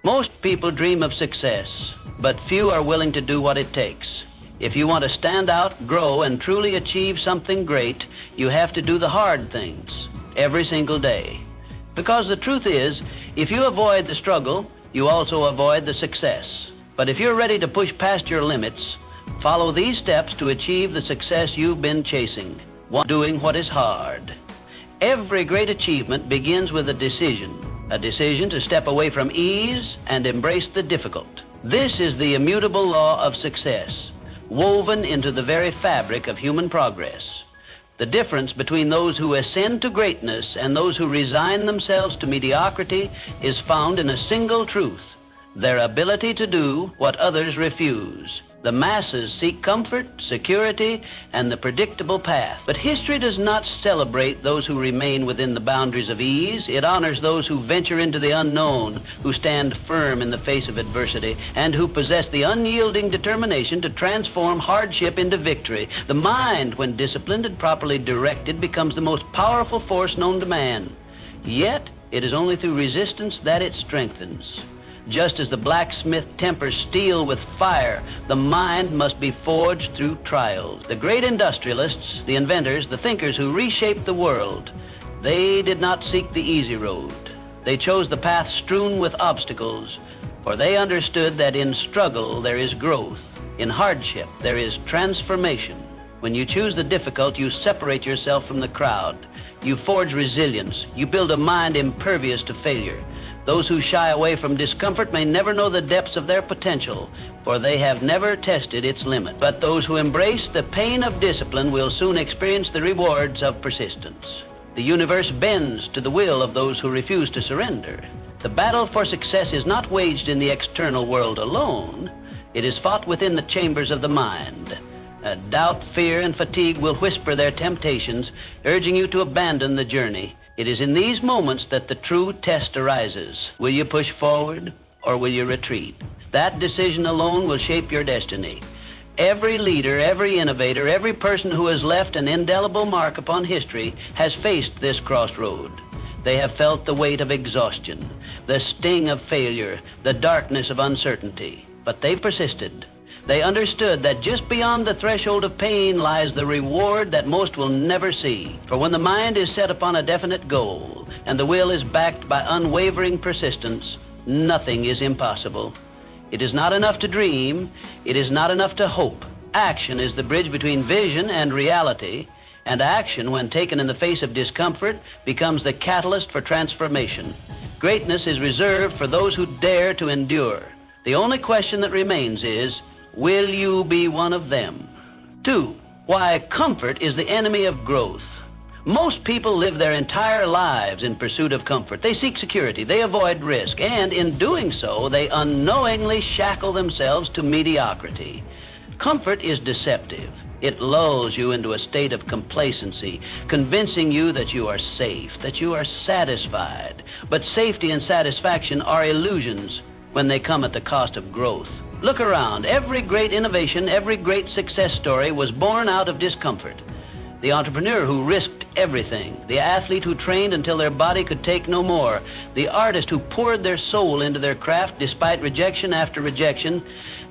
Most people dream of success, but few are willing to do what it takes. If you want to stand out, grow, and truly achieve something great, you have to do the hard things every single day. Because the truth is, if you avoid the struggle, you also avoid the success. But if you're ready to push past your limits, follow these steps to achieve the success you've been chasing. One, doing what is hard. Every great achievement begins with a decision to step away from ease and embrace the difficult. This is the immutable law of success, woven into the very fabric of human progress. The difference between those who ascend to greatness and those who resign themselves to mediocrity is found in a single truth: their ability to do what others refuse. The masses seek comfort, security, and the predictable path. But history does not celebrate those who remain within the boundaries of ease. It honors those who venture into the unknown, who stand firm in the face of adversity, and who possess the unyielding determination to transform hardship into victory. The mind, when disciplined and properly directed, becomes the most powerful force known to man. Yet, it is only through resistance that it strengthens. Just as the blacksmith tempers steel with fire, the mind must be forged through trials. The great industrialists, the inventors, the thinkers who reshaped the world, they did not seek the easy road. They chose the path strewn with obstacles, for they understood that in struggle there is growth. In hardship there is transformation. When you choose the difficult, you separate yourself from the crowd. You forge resilience. You build a mind impervious to failure. Those who shy away from discomfort may never know the depths of their potential, for they have never tested its limit. But those who embrace the pain of discipline will soon experience the rewards of persistence. The universe bends to the will of those who refuse to surrender. The battle for success is not waged in the external world alone. It is fought within the chambers of the mind. Doubt, fear, and fatigue will whisper their temptations, urging you to abandon the journey. It is in these moments that the true test arises. Will you push forward or will you retreat? That decision alone will shape your destiny. Every leader, every innovator, every person who has left an indelible mark upon history has faced this crossroad. They have felt the weight of exhaustion, the sting of failure, the darkness of uncertainty. But they persisted. They understood that just beyond the threshold of pain lies the reward that most will never see. For when the mind is set upon a definite goal and the will is backed by unwavering persistence, nothing is impossible. It is not enough to dream. It is not enough to hope. Action is the bridge between vision and reality, and action, when taken in the face of discomfort, becomes the catalyst for transformation. Greatness is reserved for those who dare to endure. The only question that remains is, will you be one of them? 2, why comfort is the enemy of growth. Most people live their entire lives in pursuit of comfort. They seek security, they avoid risk, and in doing so, they unknowingly shackle themselves to mediocrity. Comfort is deceptive. It lulls you into a state of complacency, convincing you that you are safe, that you are satisfied. But safety and satisfaction are illusions when they come at the cost of growth. Look around. Every great innovation, every great success story was born out of discomfort. The entrepreneur who risked everything, the athlete who trained until their body could take no more, the artist who poured their soul into their craft despite rejection after rejection,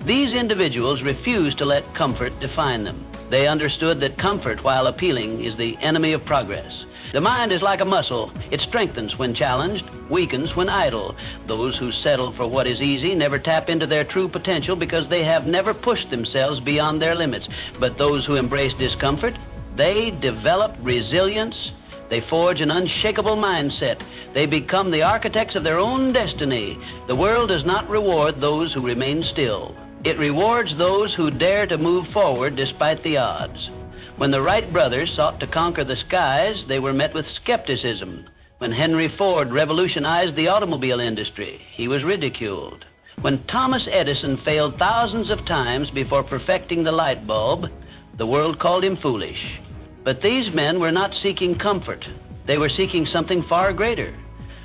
these individuals refused to let comfort define them. They understood that comfort, while appealing, is the enemy of progress. The mind is like a muscle. It strengthens when challenged, weakens when idle. Those who settle for what is easy never tap into their true potential because they have never pushed themselves beyond their limits. But those who embrace discomfort, they develop resilience. They forge an unshakable mindset. They become the architects of their own destiny. The world does not reward those who remain still. It rewards those who dare to move forward despite the odds. When the Wright brothers sought to conquer the skies, they were met with skepticism. When Henry Ford revolutionized the automobile industry, he was ridiculed. When Thomas Edison failed thousands of times before perfecting the light bulb, the world called him foolish. But these men were not seeking comfort. They were seeking something far greater.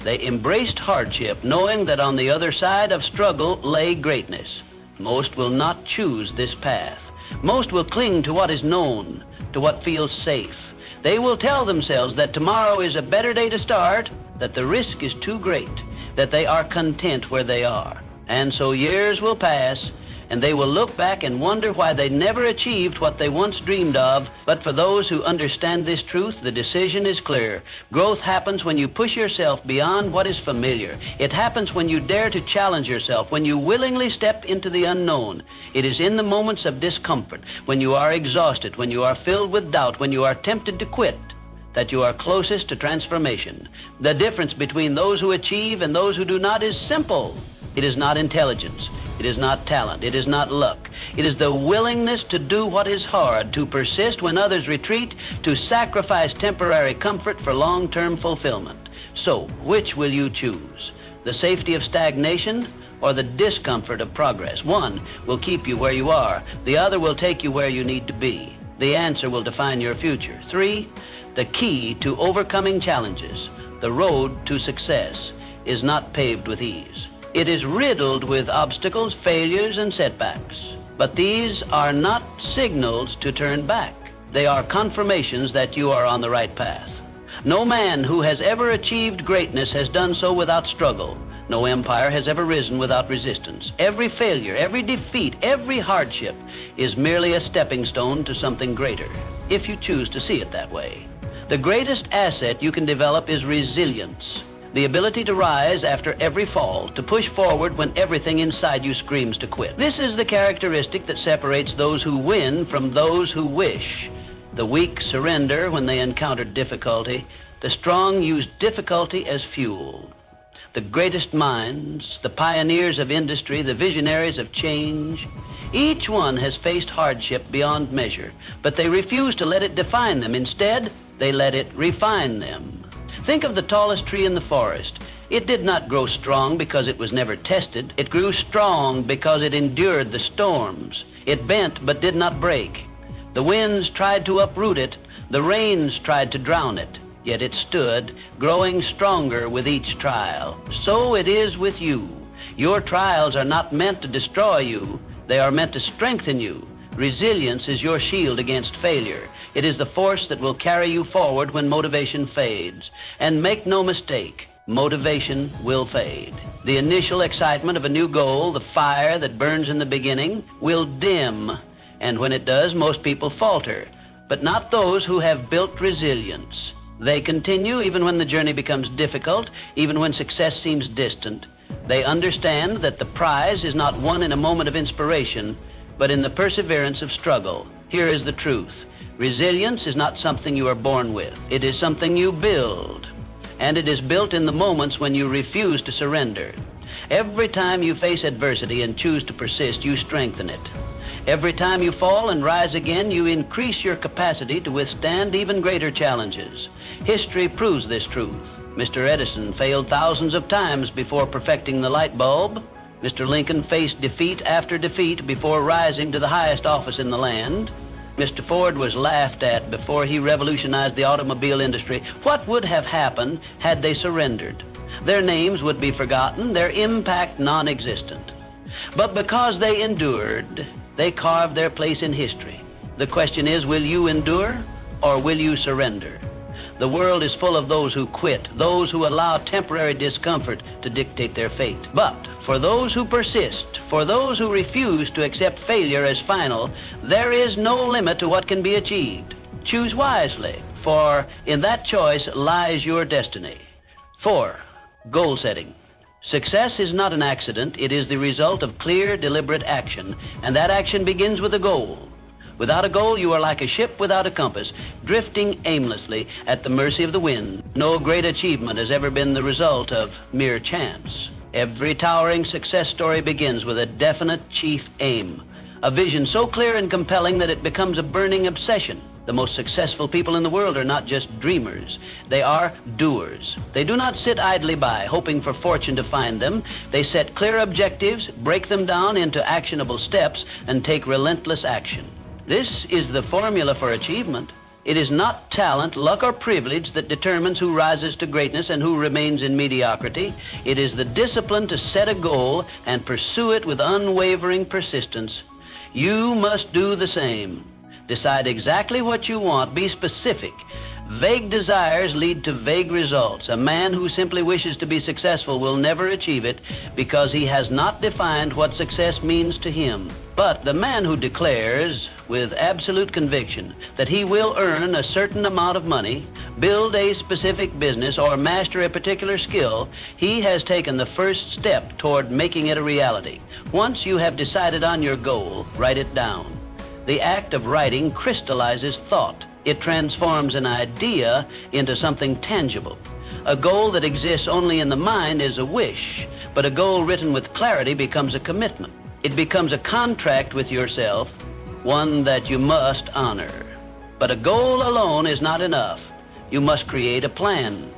They embraced hardship, knowing that on the other side of struggle lay greatness. Most will not choose this path. Most will cling to what is known, to what feels safe. They will tell themselves that tomorrow is a better day to start, that the risk is too great. that they are content where they are. And so years will pass, and they will look back and wonder why they never achieved what they once dreamed of. But for those who understand this truth, the decision is clear. Growth happens when you push yourself beyond what is familiar. It happens when you dare to challenge yourself, when you willingly step into the unknown. It is in the moments of discomfort, when you are exhausted, when you are filled with doubt, when you are tempted to quit, that you are closest to transformation. The difference between those who achieve and those who do not is simple. It is not intelligence. It is not talent. It is not luck. It is the willingness to do what is hard, to persist when others retreat, to sacrifice temporary comfort for long-term fulfillment. So, which will you choose? The safety of stagnation or the discomfort of progress? One will keep you where you are. The other will take you where you need to be. The answer will define your future. 3, the key to overcoming challenges, the road to success, is not paved with ease. It is riddled with obstacles, failures, and setbacks. But these are not signals to turn back. They are confirmations that you are on the right path. No man who has ever achieved greatness has done so without struggle. No empire has ever risen without resistance. Every failure, every defeat, every hardship is merely a stepping stone to something greater, if you choose to see it that way. The greatest asset you can develop is resilience. The ability to rise after every fall, to push forward when everything inside you screams to quit. This is the characteristic that separates those who win from those who wish. The weak surrender when they encounter difficulty. The strong use difficulty as fuel. The greatest minds, the pioneers of industry, the visionaries of change, each one has faced hardship beyond measure, but they refuse to let it define them. Instead, they let it refine them. Think of the tallest tree in the forest. It did not grow strong because it was never tested. It grew strong because it endured the storms. It bent but did not break. The winds tried to uproot it. The rains tried to drown it. Yet it stood, growing stronger with each trial. So it is with you. Your trials are not meant to destroy you. They are meant to strengthen you. Resilience is your shield against failure. It is the force that will carry you forward when motivation fades. And make no mistake, motivation will fade. The initial excitement of a new goal, the fire that burns in the beginning, will dim. And when it does, most people falter. But not those who have built resilience. They continue even when the journey becomes difficult, even when success seems distant. They understand that the prize is not won in a moment of inspiration, but in the perseverance of struggle. Here is the truth. Resilience is not something you are born with. It is something you build. And it is built in the moments when you refuse to surrender. Every time you face adversity and choose to persist, you strengthen it. Every time you fall and rise again, you increase your capacity to withstand even greater challenges. History proves this truth. Mr. Edison failed thousands of times before perfecting the light bulb. Mr. Lincoln faced defeat after defeat before rising to the highest office in the land. Mr. Ford was laughed at before he revolutionized the automobile industry. What would have happened had they surrendered? Their names would be forgotten, their impact non-existent. But because they endured, they carved their place in history. The question is, will you endure or will you surrender? The world is full of those who quit, those who allow temporary discomfort to dictate their fate. But for those who persist, for those who refuse to accept failure as final, there is no limit to what can be achieved. Choose wisely, for in that choice lies your destiny. 4, goal setting. Success is not an accident. It is the result of clear, deliberate action, and that action begins with a goal. Without a goal, you are like a ship without a compass, drifting aimlessly at the mercy of the wind. No great achievement has ever been the result of mere chance. Every towering success story begins with a definite chief aim, a vision so clear and compelling that it becomes a burning obsession. The most successful people in the world are not just dreamers. They are doers. They do not sit idly by, hoping for fortune to find them. They set clear objectives, break them down into actionable steps, and take relentless action. This is the formula for achievement. It is not talent, luck, or privilege that determines who rises to greatness and who remains in mediocrity. It is the discipline to set a goal and pursue it with unwavering persistence. You must do the same. Decide exactly what you want. Be specific. Vague desires lead to vague results. A man who simply wishes to be successful will never achieve it because he has not defined what success means to him. But the man who declares with absolute conviction that he will earn a certain amount of money, build a specific business, or master a particular skill, he has taken the first step toward making it a reality. Once you have decided on your goal, write it down. The act of writing crystallizes thought. It transforms an idea into something tangible. A goal that exists only in the mind is a wish, but a goal written with clarity becomes a commitment. It becomes a contract with yourself, one that you must honor. But a goal alone is not enough. You must create a plan.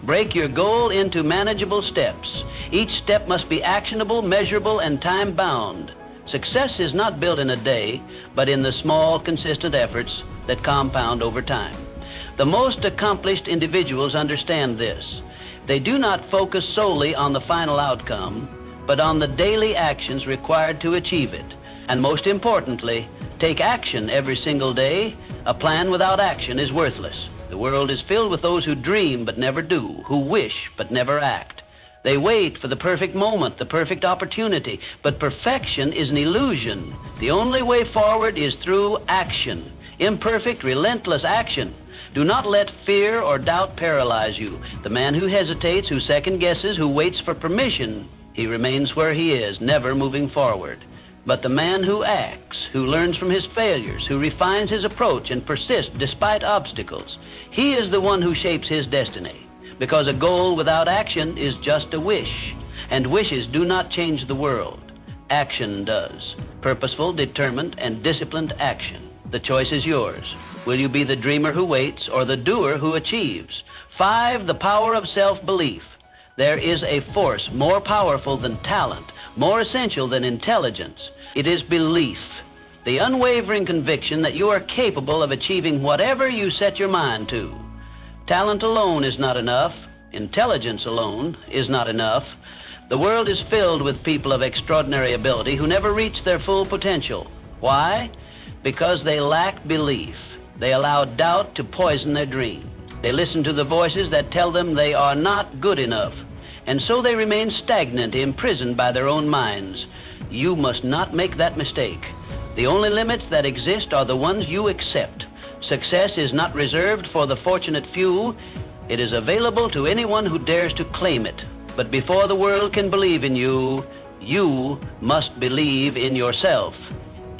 Break your goal into manageable steps. Each step must be actionable, measurable, and time-bound. Success is not built in a day, but in the small, consistent efforts that compound over time. The most accomplished individuals understand this. They do not focus solely on the final outcome, but on the daily actions required to achieve it. And most importantly, take action every single day. A plan without action is worthless. The world is filled with those who dream but never do, who wish but never act. They wait for the perfect moment, the perfect opportunity, but perfection is an illusion. The only way forward is through action. Imperfect, relentless action. Do not let fear or doubt paralyze you. The man who hesitates, who second guesses, who waits for permission, he remains where he is, never moving forward. But the man who acts, who learns from his failures, who refines his approach and persists despite obstacles, he is the one who shapes his destiny. Because a goal without action is just a wish, and wishes do not change the world. Action does. Purposeful, determined, and disciplined action. The choice is yours. Will you be the dreamer who waits or the doer who achieves? 5, the power of self-belief. There is a force more powerful than talent, more essential than intelligence. It is belief. The unwavering conviction that you are capable of achieving whatever you set your mind to. Talent alone is not enough. Intelligence alone is not enough. The world is filled with people of extraordinary ability who never reach their full potential. Why? Because they lack belief. They allow doubt to poison their dream. They listen to the voices that tell them they are not good enough, and so they remain stagnant, imprisoned by their own minds. You must not make that mistake. The only limits that exist are the ones you accept. Success is not reserved for the fortunate few. It is available to anyone who dares to claim it. But before the world can believe in you, you must believe in yourself.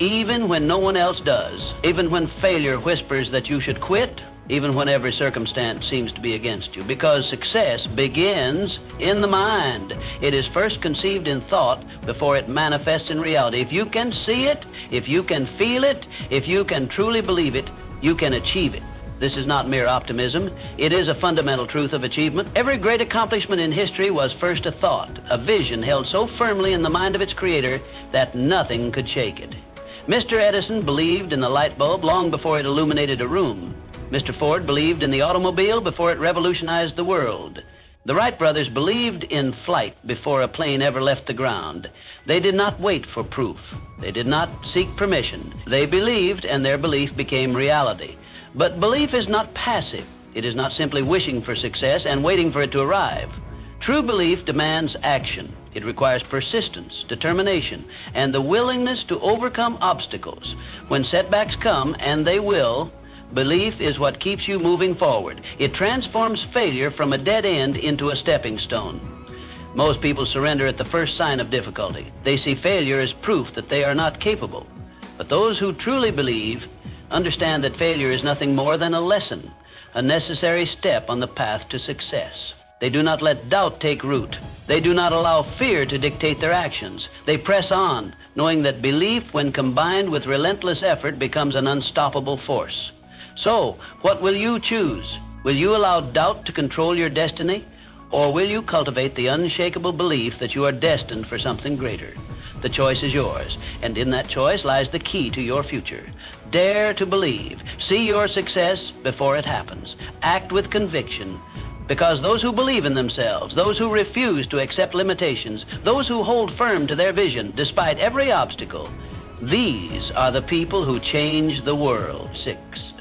Even when no one else does, even when failure whispers that you should quit, even when every circumstance seems to be against you, because success begins in the mind. It is first conceived in thought before it manifests in reality. If you can see it, if you can feel it, if you can truly believe it, you can achieve it. This is not mere optimism. It is a fundamental truth of achievement. Every great accomplishment in history was first a thought, a vision held so firmly in the mind of its creator that nothing could shake it. Mr. Edison believed in the light bulb long before it illuminated a room. Mr. Ford believed in the automobile before it revolutionized the world. The Wright brothers believed in flight before a plane ever left the ground. They did not wait for proof. They did not seek permission. They believed, and their belief became reality. But belief is not passive. It is not simply wishing for success and waiting for it to arrive. True belief demands action. It requires persistence, determination, and the willingness to overcome obstacles. When setbacks come, and they will, belief is what keeps you moving forward. It transforms failure from a dead end into a stepping stone. Most people surrender at the first sign of difficulty. They see failure as proof that they are not capable. But those who truly believe understand that failure is nothing more than a lesson, a necessary step on the path to success. They do not let doubt take root. They do not allow fear to dictate their actions. They press on, knowing that belief, when combined with relentless effort, becomes an unstoppable force. So, what will you choose? Will you allow doubt to control your destiny? Or will you cultivate the unshakable belief that you are destined for something greater? The choice is yours, and in that choice lies the key to your future. Dare to believe. See your success before it happens. Act with conviction. Because those who believe in themselves, those who refuse to accept limitations, those who hold firm to their vision despite every obstacle, these are the people who change the world. 6,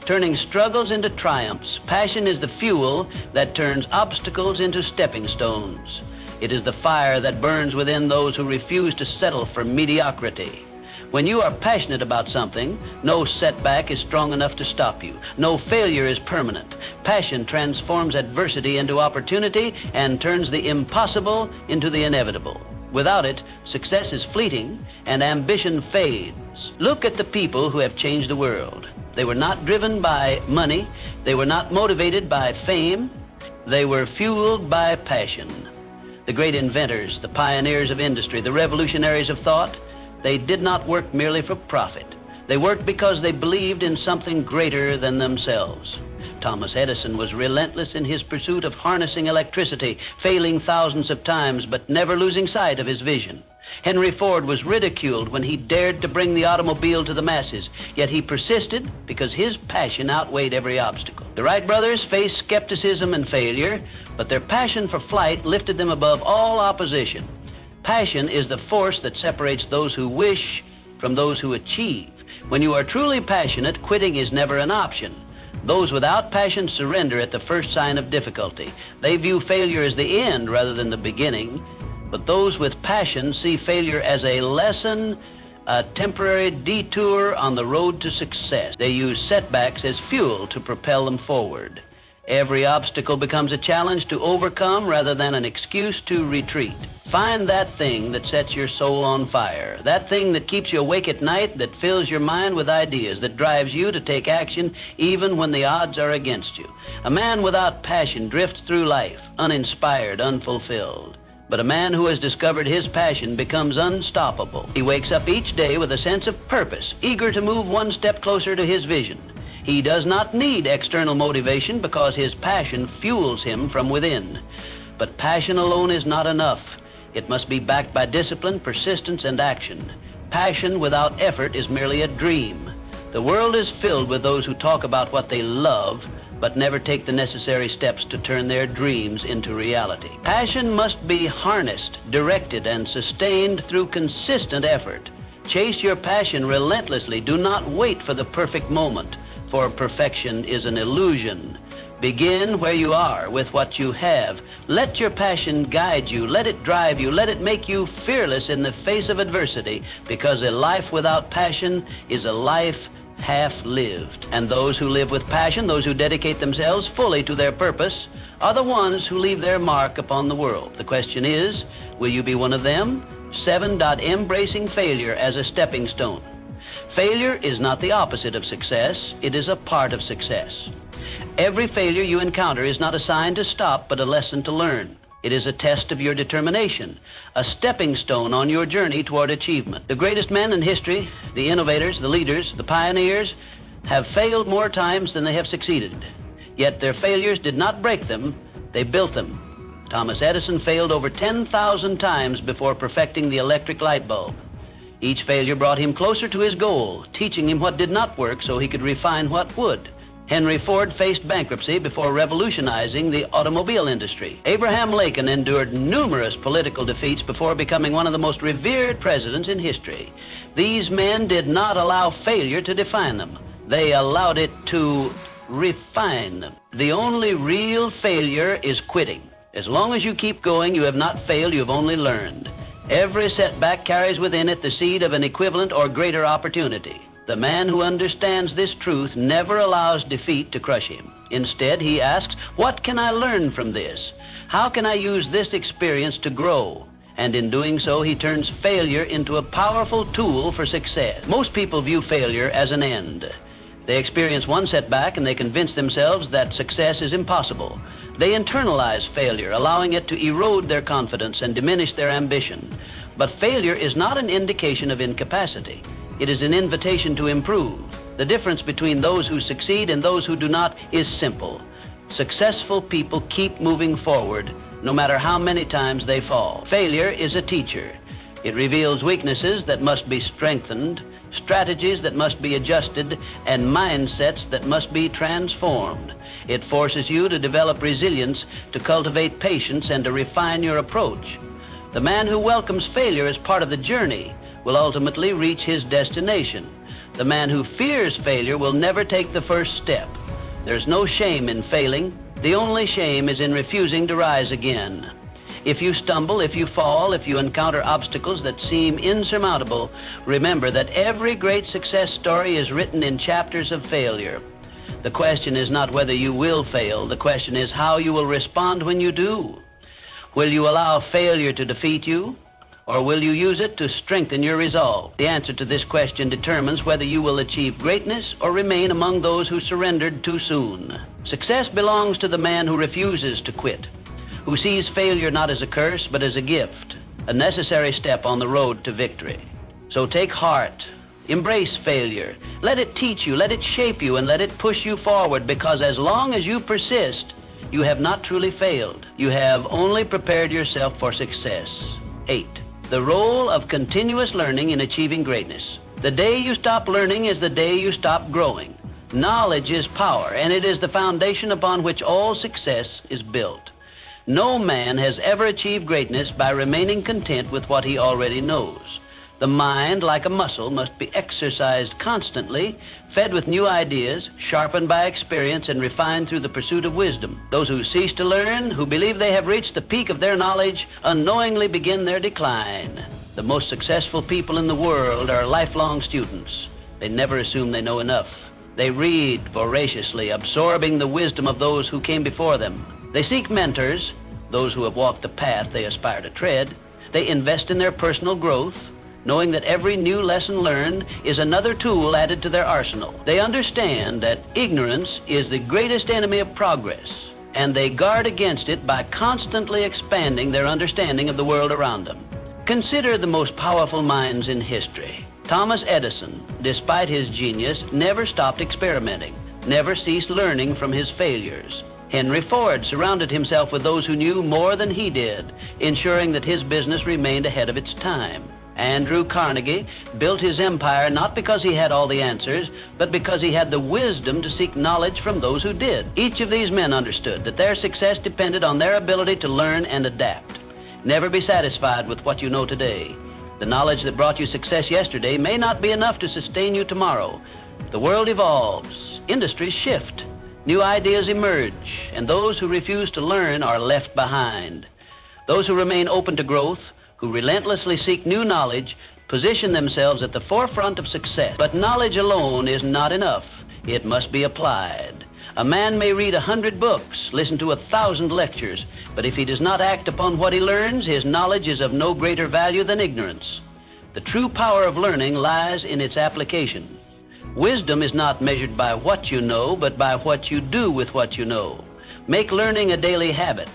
turning struggles into triumphs. Passion is the fuel that turns obstacles into stepping stones. It is the fire that burns within those who refuse to settle for mediocrity. When you are passionate about something, no setback is strong enough to stop you. No failure is permanent. Passion transforms adversity into opportunity and turns the impossible into the inevitable. Without it, success is fleeting and ambition fades. Look at the people who have changed the world. They were not driven by money. They were not motivated by fame. They were fueled by passion. The great inventors, the pioneers of industry, the revolutionaries of thought, they did not work merely for profit. They worked because they believed in something greater than themselves. Thomas Edison was relentless in his pursuit of harnessing electricity, failing thousands of times, but never losing sight of his vision. Henry Ford was ridiculed when he dared to bring the automobile to the masses, yet he persisted because his passion outweighed every obstacle. The Wright brothers faced skepticism and failure, but their passion for flight lifted them above all opposition. Passion is the force that separates those who wish from those who achieve. When you are truly passionate, quitting is never an option. Those without passion surrender at the first sign of difficulty. They view failure as the end rather than the beginning. But those with passion see failure as a lesson, a temporary detour on the road to success. They use setbacks as fuel to propel them forward. Every obstacle becomes a challenge to overcome rather than an excuse to retreat. Find that thing that sets your soul on fire, that thing that keeps you awake at night, that fills your mind with ideas, that drives you to take action even when the odds are against you. A man without passion drifts through life, uninspired, unfulfilled. But a man who has discovered his passion becomes unstoppable. He wakes up each day with a sense of purpose, eager to move one step closer to his vision. He does not need external motivation because his passion fuels him from within. But passion alone is not enough. It must be backed by discipline, persistence, and action. Passion without effort is merely a dream. The world is filled with those who talk about what they love, but never take the necessary steps to turn their dreams into reality. Passion must be harnessed, directed, and sustained through consistent effort. Chase your passion relentlessly. Do not wait for the perfect moment, for perfection is an illusion. Begin where you are with what you have. Let your passion guide you. Let it drive you. Let it make you fearless in the face of adversity, because a life without passion is a life half-lived. And those who live with passion, those who dedicate themselves fully to their purpose, are the ones who leave their mark upon the world. The question is, will you be one of them? 7. Embracing failure as a stepping stone. Failure is not the opposite of success. It is a part of success. Every failure you encounter is not a sign to stop, but a lesson to learn. It is a test of your determination, a stepping stone on your journey toward achievement. The greatest men in history, the innovators, the leaders, the pioneers, have failed more times than they have succeeded. Yet their failures did not break them, they built them. Thomas Edison failed over 10,000 times before perfecting the electric light bulb. Each failure brought him closer to his goal, teaching him what did not work so he could refine what would. Henry Ford faced bankruptcy before revolutionizing the automobile industry. Abraham Lincoln endured numerous political defeats before becoming one of the most revered presidents in history. These men did not allow failure to define them. They allowed it to refine them. The only real failure is quitting. As long as you keep going, you have not failed, you have only learned. Every setback carries within it the seed of an equivalent or greater opportunity. The man who understands this truth never allows defeat to crush him. Instead, he asks, what can I learn from this? How can I use this experience to grow? And in doing so, he turns failure into a powerful tool for success. Most people view failure as an end. They experience one setback and they convince themselves that success is impossible. They internalize failure, allowing it to erode their confidence and diminish their ambition. But failure is not an indication of incapacity. It is an invitation to improve. The difference between those who succeed and those who do not is simple. Successful people keep moving forward, no matter how many times they fall. Failure is a teacher. It reveals weaknesses that must be strengthened, strategies that must be adjusted, and mindsets that must be transformed. It forces you to develop resilience, to cultivate patience, and to refine your approach. The man who welcomes failure as part of the journey will ultimately reach his destination. The man who fears failure will never take the first step. There's no shame in failing. The only shame is in refusing to rise again. If you stumble, if you fall, if you encounter obstacles that seem insurmountable, remember that every great success story is written in chapters of failure. The question is not whether you will fail. The question is how you will respond when you do. Will you allow failure to defeat you, or will you use it to strengthen your resolve? The answer to this question determines whether you will achieve greatness or remain among those who surrendered too soon. Success belongs to the man who refuses to quit, who sees failure not as a curse but as a gift, a necessary step on the road to victory. So take heart. Embrace failure. Let it teach you, let it shape you, and let it push you forward, because as long as you persist, you have not truly failed. You have only prepared yourself for success. 8. The role of continuous learning in achieving greatness. The day you stop learning is the day you stop growing. Knowledge is power, and it is the foundation upon which all success is built. No man has ever achieved greatness by remaining content with what he already knows. The mind, like a muscle, must be exercised constantly, fed with new ideas, sharpened by experience, and refined through the pursuit of wisdom. Those who cease to learn, who believe they have reached the peak of their knowledge, unknowingly begin their decline. The most successful people in the world are lifelong students. They never assume they know enough. They read voraciously, absorbing the wisdom of those who came before them. They seek mentors, those who have walked the path they aspire to tread. They invest in their personal growth, knowing that every new lesson learned is another tool added to their arsenal. They understand that ignorance is the greatest enemy of progress, and they guard against it by constantly expanding their understanding of the world around them. Consider the most powerful minds in history. Thomas Edison, despite his genius, never stopped experimenting, never ceased learning from his failures. Henry Ford surrounded himself with those who knew more than he did, ensuring that his business remained ahead of its time. Andrew Carnegie built his empire not because he had all the answers, but because he had the wisdom to seek knowledge from those who did. Each of these men understood that their success depended on their ability to learn and adapt. Never be satisfied with what you know today. The knowledge that brought you success yesterday may not be enough to sustain you tomorrow. The world evolves, industries shift, new ideas emerge, and those who refuse to learn are left behind. Those who remain open to growth, who relentlessly seek new knowledge, position themselves at the forefront of success. But knowledge alone is not enough. It must be applied. A man may read 100 books, listen to 1,000 lectures, but if he does not act upon what he learns, his knowledge is of no greater value than ignorance. The true power of learning lies in its application. Wisdom is not measured by what you know, but by what you do with what you know. Make learning a daily habit.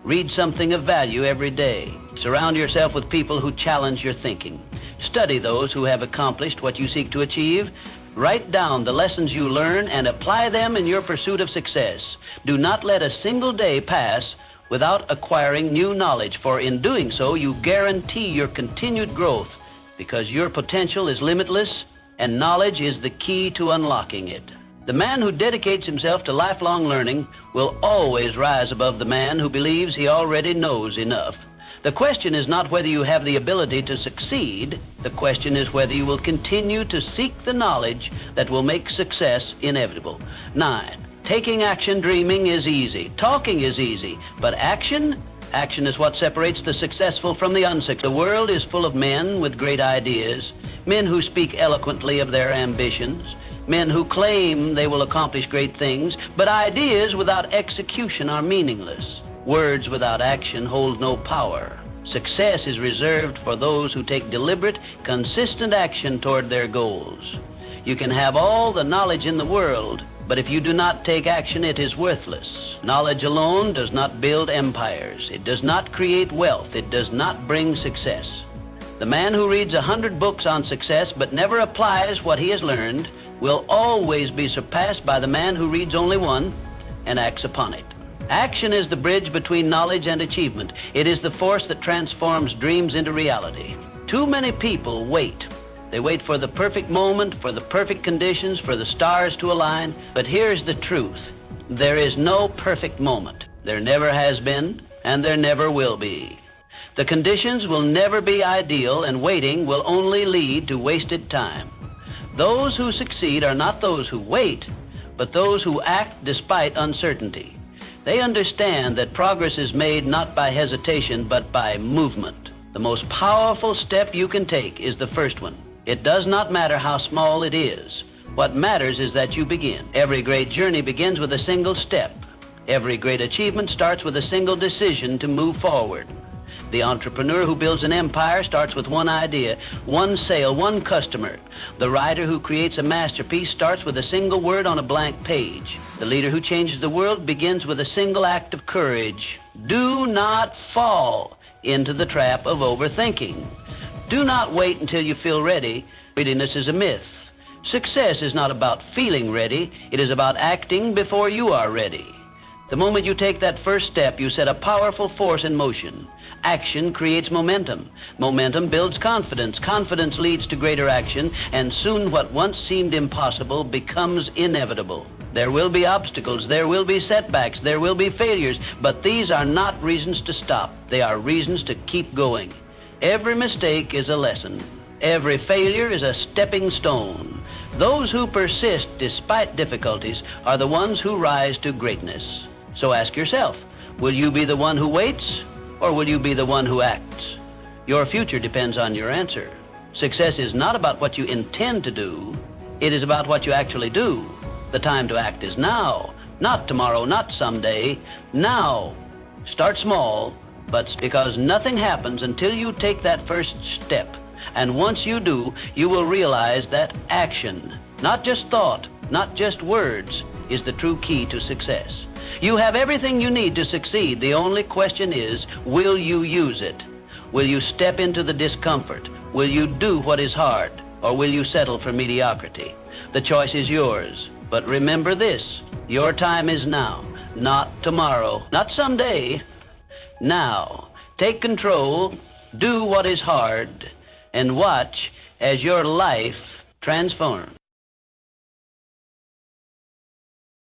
Read something of value every day. Surround yourself with people who challenge your thinking. Study those who have accomplished what you seek to achieve. Write down the lessons you learn and apply them in your pursuit of success. Do not let a single day pass without acquiring new knowledge, for in doing so, you guarantee your continued growth, because your potential is limitless and knowledge is the key to unlocking it. The man who dedicates himself to lifelong learning will always rise above the man who believes he already knows enough. The question is not whether you have the ability to succeed. The question is whether you will continue to seek the knowledge that will make success inevitable. 9. Taking action. Dreaming is easy. Talking is easy. But action is what separates the successful from the unsuccessful. The world is full of men with great ideas, men who speak eloquently of their ambitions, men who claim they will accomplish great things, but ideas without execution are meaningless. Words without action hold no power. Success is reserved for those who take deliberate, consistent action toward their goals. You can have all the knowledge in the world, but if you do not take action, it is worthless. Knowledge alone does not build empires. It does not create wealth. It does not bring success. The man who reads 100 books on success but never applies what he has learned will always be surpassed by the man who reads only one and acts upon it. Action is the bridge between knowledge and achievement. It is the force that transforms dreams into reality. Too many people wait. They wait for the perfect moment, for the perfect conditions, for the stars to align. But here's the truth. There is no perfect moment. There never has been, and there never will be. The conditions will never be ideal, and waiting will only lead to wasted time. Those who succeed are not those who wait, but those who act despite uncertainty. They understand that progress is made not by hesitation, but by movement. The most powerful step you can take is the first one. It does not matter how small it is. What matters is that you begin. Every great journey begins with a single step. Every great achievement starts with a single decision to move forward. The entrepreneur who builds an empire starts with one idea, one sale, one customer. The writer who creates a masterpiece starts with a single word on a blank page. The leader who changes the world begins with a single act of courage. Do not fall into the trap of overthinking. Do not wait until you feel ready. Readiness is a myth. Success is not about feeling ready. It is about acting before you are ready. The moment you take that first step, you set a powerful force in motion. Action creates momentum. Momentum builds confidence. Confidence leads to greater action, and soon what once seemed impossible becomes inevitable. There will be obstacles, there will be setbacks, there will be failures, but these are not reasons to stop. They are reasons to keep going. Every mistake is a lesson. Every failure is a stepping stone. Those who persist despite difficulties are the ones who rise to greatness. So ask yourself, will you be the one who waits, or will you be the one who acts? Your future depends on your answer. Success is not about what you intend to do. It is about what you actually do. The time to act is now, not tomorrow, not someday. Now. Start small, but because nothing happens until you take that first step. And once you do, you will realize that action, not just thought, not just words, is the true key to success. You have everything you need to succeed. The only question is, will you use it? Will you step into the discomfort? Will you do what is hard? Or will you settle for mediocrity? The choice is yours. But remember this, your time is now, not tomorrow, not someday. Now, take control, do what is hard, and watch as your life transforms.